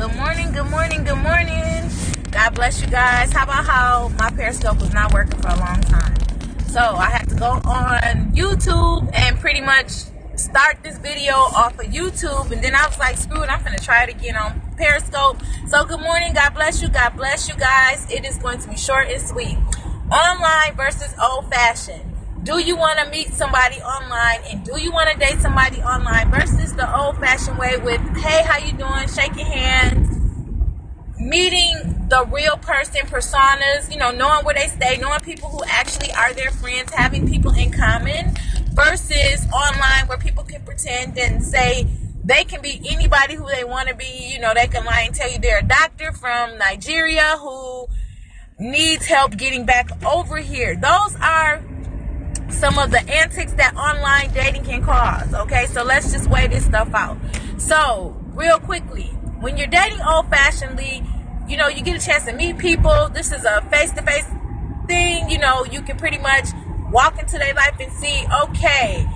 Good morning, good morning, good morning. God bless you guys. How about how my Periscope was not working for a long time? So I had to go on YouTube and pretty much start this video off of YouTube. And then I was like, screw it, I'm going to try it again on Periscope. So good morning. God bless you. God bless you guys. It is going to be short and sweet. Online versus old-fashioned. Do you want to meet somebody online and do you want to date somebody online versus the old-fashioned way with, hey, how you doing, shaking hands, meeting the real person, personas, knowing where they stay, knowing people who actually are their friends, having people in common, versus online where people can pretend and say they can be anybody who they want to be. They can lie and tell you they're a doctor from Nigeria who needs help getting back over here. Those are some of the antics that online dating can cause. Okay, so let's just weigh this stuff out. So real quickly, when you're dating old-fashionedly, you get a chance to meet people. This is a face-to-face thing. You can pretty much walk into their life and see, okay,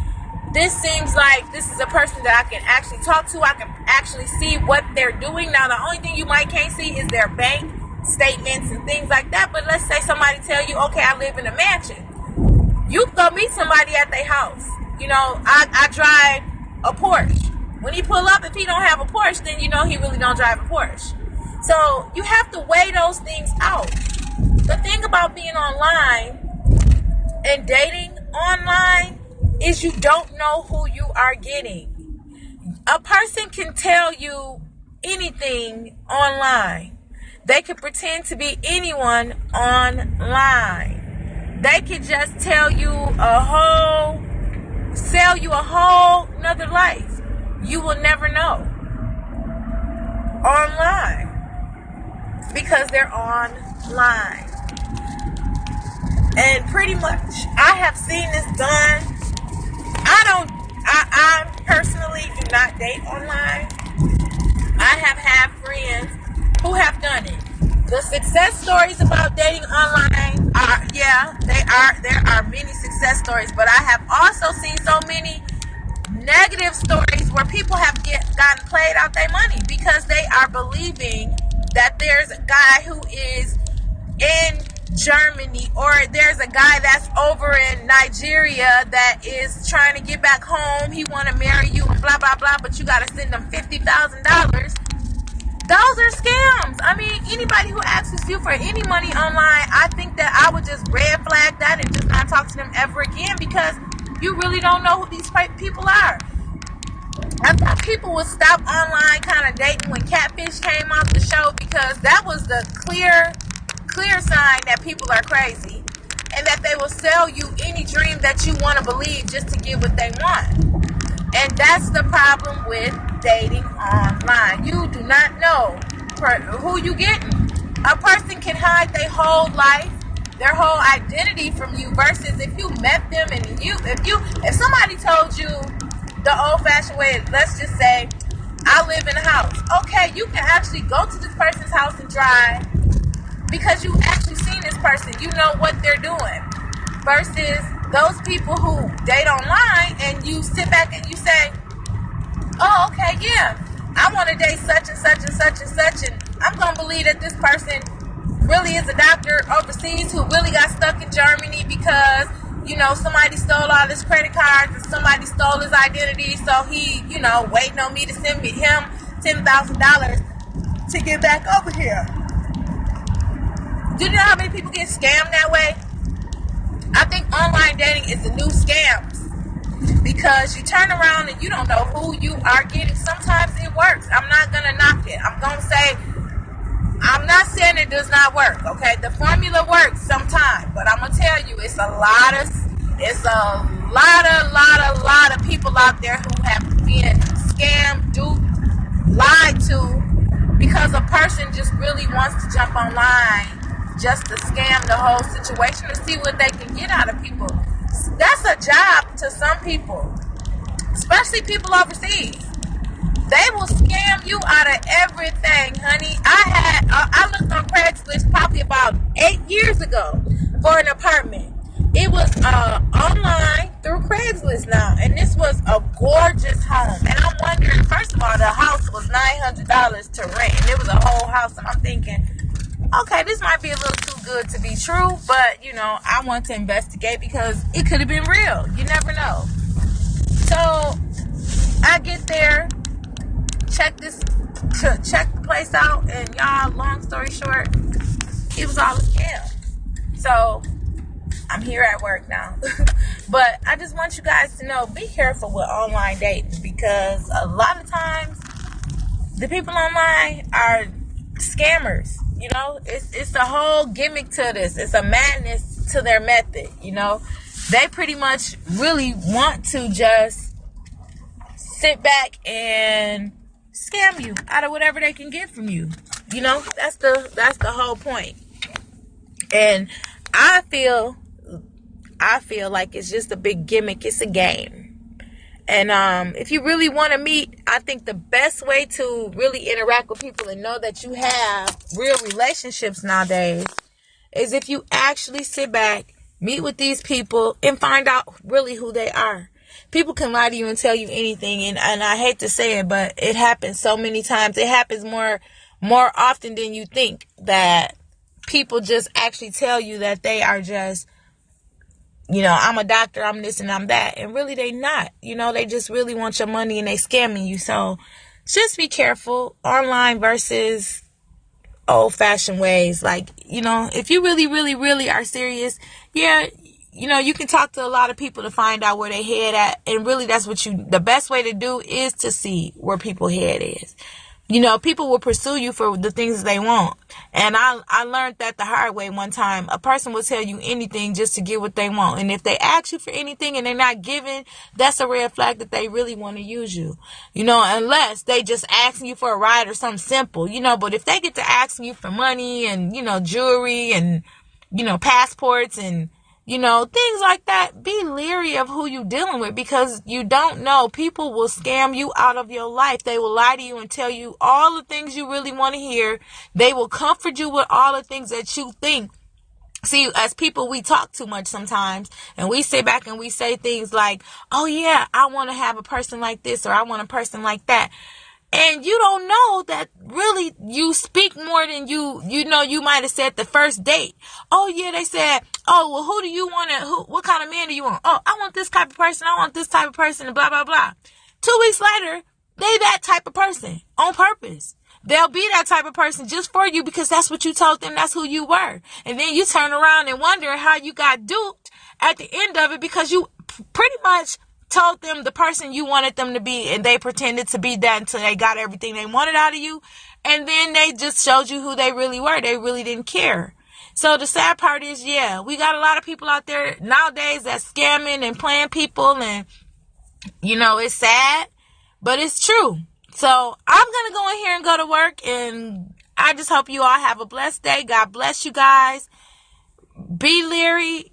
this seems like this is a person that I can actually talk to. I can actually see what they're doing. Now, the only thing you can't see is their bank statements and things like that. But let's say somebody tell you, okay, I live in a mansion. You can go meet somebody at their house. I drive a Porsche. When he pull up, if he don't have a Porsche, then he really don't drive a Porsche. So you have to weigh those things out. The thing about being online and dating online is you don't know who you are getting. A person can tell you anything online. They can pretend to be anyone online. They could just sell you a whole nother life. You will never know online because they're online. And pretty much I have seen this done. I personally do not date online. I have had friends who have done it. The success stories about dating online there are many success stories, but I have also seen so many negative stories where people have gotten played out their money because they are believing that there's a guy who is in Germany or there's a guy that's over in Nigeria that is trying to get back home. He want to marry you and blah, blah, blah, but you got to send them $50,000. Those are scams. I mean, anybody who asks you for any money online, I think that I would just red flag that and just not talk to them ever again because you really don't know who these people are. I thought people would stop online kind of dating when Catfish came off the show because that was the clear sign that people are crazy and that they will sell you any dream that you want to believe just to get what they want. And that's the problem with dating online. You do not know who you getting. A person can hide their whole life, their whole identity from you versus if you met them and if somebody told you the old-fashioned way, let's just say, I live in a house. Okay, you can actually go to this person's house and drive because you actually seen this person. You know what they're doing. Versus those people who date online and you sit back and you say, oh, okay, yeah, I want to date such and such and such and such, and I'm going to believe that this person really is a doctor overseas who really got stuck in Germany because, somebody stole all his credit cards and somebody stole his identity, so he, waiting on me to send him $10,000 to get back over here. Do you know how many people get scammed that way? I think online dating is the new scams because you turn around and you don't know who you are getting. Sometimes it works. I'm not going to knock it. I'm not saying it does not work, okay? The formula works sometimes, but I'm going to tell you it's a lot of people out there who have been scammed, duped, lied to because a person just really wants to jump online just to scam the whole situation and see what they can get out of people. That's a job to some people, especially people overseas. They will scam you out of everything, honey. I looked on Craigslist probably about 8 years ago for an apartment. it was online through Craigslist now, and this was a gorgeous home. And I'm wondering, first of all, the house was $900 to rent, and it was a whole house. And I'm thinking, okay, this might be a little too good to be true, but you know, I want to investigate because it could have been real. You never know. So I get there, check the place out, and y'all, long story short, it was all a scam. So I'm here at work now. But I just want you guys to know, be careful with online dating, because a lot of times the people online are scammers. You know, it's a whole gimmick to this. It's a madness to their method. You know, they pretty much really want to just sit back and scam you out of whatever they can get from you. You know, that's the whole point. And I feel like it's just a big gimmick. It's a game. And if you really want to meet, I think the best way to really interact with people and know that you have real relationships nowadays is if you actually sit back, meet with these people, and find out really who they are. People can lie to you and tell you anything, and I hate to say it, but it happens so many times. It happens more often than you think, that people just actually tell you that they are just, you know, I'm a doctor, I'm this and I'm that. And really they not. You know, they just really want your money and they scamming you. So just be careful. Online versus old-fashioned ways. Like, you know, if you really, really, really are serious, yeah, you know, you can talk to a lot of people to find out where they head at. And really that's the best way to do is to see where people's head is. You know, people will pursue you for the things they want. And I learned that the hard way one time. A person will tell you anything just to get what they want. And if they ask you for anything and they're not giving, that's a red flag that they really want to use you. You know, unless they just asking you for a ride or something simple, you know. But if they get to asking you for money and, you know, jewelry and, you know, passports and, you know, things like that, be leery of who you dealing with, because you don't know. People will scam you out of your life. They will lie to you and tell you all the things you really want to hear. They will comfort you with all the things that you think. See, as people, we talk too much sometimes, and we sit back and we say things like, oh yeah, I want to have a person like this, or I want a person like that. And you don't know that really you speak more than you know, you might have said the first date. Oh yeah, they said, oh, well, who do you want what kind of man do you want? Oh, I want this type of person. I want this type of person, and blah, blah, blah. 2 weeks later, they that type of person on purpose. They'll be that type of person just for you because that's what you told them. That's who you were. And then you turn around and wonder how you got duped at the end of it, because you pretty much told them the person you wanted them to be, and they pretended to be that until they got everything they wanted out of you. And then they just showed you who they really were. They really didn't care. So the sad part is, yeah, we got a lot of people out there nowadays that's scamming and playing people, and, you know, it's sad, but it's true. So I'm going to go in here and go to work, and I just hope you all have a blessed day. God bless you guys. Be leery.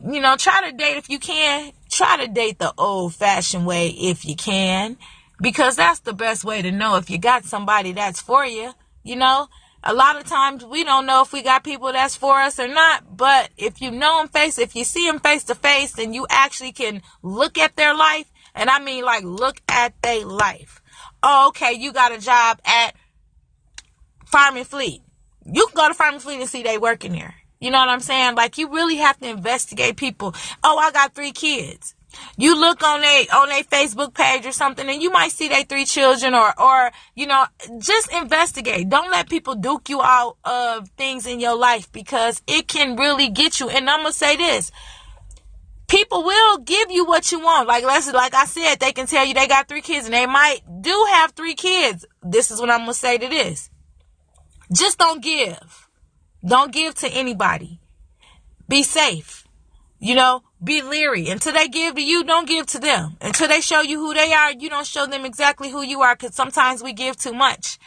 You know, try to date if you can. Try to date the old-fashioned way if you can, because that's the best way to know if you got somebody that's for you. You know, a lot of times we don't know if we got people that's for us or not, but if you know them if you see them face to face, and you actually can look at their life, and I mean like look at their life. Oh, okay, you got a job at Farm and Fleet. You can go to Farm and Fleet and see they working there. You know what I'm saying? Like, you really have to investigate people. Oh, I got 3 kids. You look on their Facebook page or something, and you might see they 3 children, or, you know, just investigate. Don't let people duke you out of things in your life, because it can really get you. And I'm going to say this. People will give you what you want. Like I said, they can tell you they got 3 kids, and they might do have 3 kids. This is what I'm going to say to this. Just don't give. Don't give to anybody. Be safe. You know, be leery. Until they give to you, don't give to them. Until they show you who they are, you don't show them exactly who you are, because sometimes we give too much.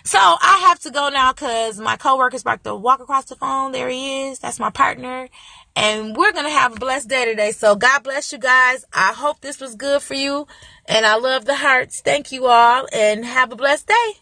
So I have to go now because my coworker's about to walk across the phone. There he is. That's my partner. And we're going to have a blessed day today. So God bless you guys. I hope this was good for you. And I love the hearts. Thank you all. And have a blessed day.